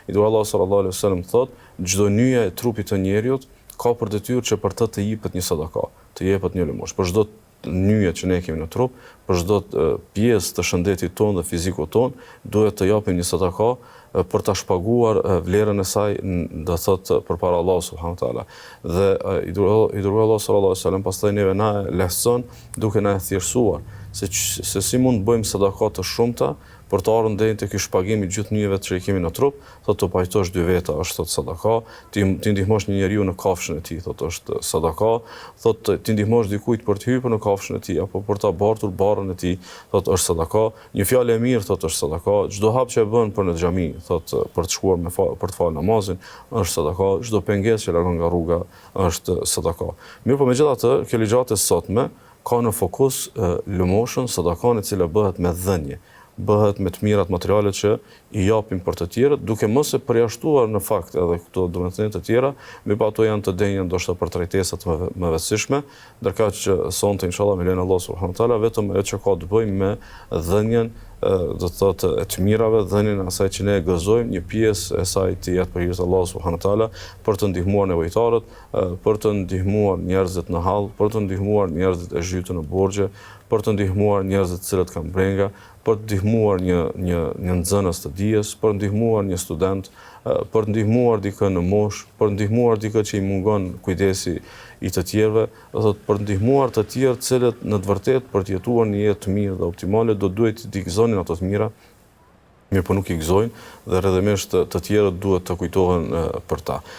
I dërguari Allahu sallallahu alaihi wasallam thotë, çdo nyje e trupit të njeriut ka për detyrë që për të jepet një sadaka, të jepet një lëmosh. Për çdo nyje që ne kemi në trup, për çdo pjesë të shëndetit tonë dhe fizikut tonë, duhet të japim një sadaka për ta shpaguar vlerën e saj, do thotë përpara Allahut subhanahu wa taala. Dhe i dërguari Allahu sallallahu alaihi wasallam pastaj neve na lehtëson duke na thjeshtësuar se si mund të bëjmë sadaka të shumta për të ardhur deri te ky shpagim i gjithë nyjeve që i kemi në trup, thotë të pajtosh dy veta është thotë sadaka, ti ndihmosh një njeriu në kafshën e tij, thotë është sadaka, thotë ti ndihmosh dikujt për të hyrë në kafshën e tij apo për ta bartur barrën e tij, thotë është sadaka, një fjalë e mirë thotë është sadaka, çdo hap që e bën për në xhami, thotë për të shkuar për të falë namazin, është sadaka, çdo pengesë që largon nga rruga është sadaka. Mirë, po megjithatë, kjo ligjate sotme ka në fokus lëmoshën, sadakan e cila bëhet me dhënje, bëhet me të mirat materiale që i japim për të tjerët, duke mos e përjashtuar në fakt edhe këto domethënie të tjera, mirëpo ato janë të denjë ndoshta për tregtesat më vetësishme, ndërkaq që sonte inshallah me lenin Allah subhanahu wa taala vetëm ajo që ka të bëjë me dhënien, do të thotë e të mirave, dhënien asaj që ne e gëzojmë, një pjesë e saj të jetë për hir të Allahut subhanahu wa taala, për të ndihmuar nevojtarët, për të ndihmuar njerëzit në hall, për të ndihmuar njerëzit e zhytur në borxhe, për të ndihmuar njerëzit të cilët kanë brenga, për të ndihmuar një nxënës të dijes, për të ndihmuar një student, për të ndihmuar dikë në moshë, për të ndihmuar dikë që i mungon kujdesi i të tjerëve, do thotë për të ndihmuar të tjerë të cilët në të vërtetë për të jetuar një jetë të mirë dhe optimale duhet të gëzonin ato të mira, mirë po nuk i gëzojnë dhe rrëdhëmisht të tjerët duhet të kujtohen për ta.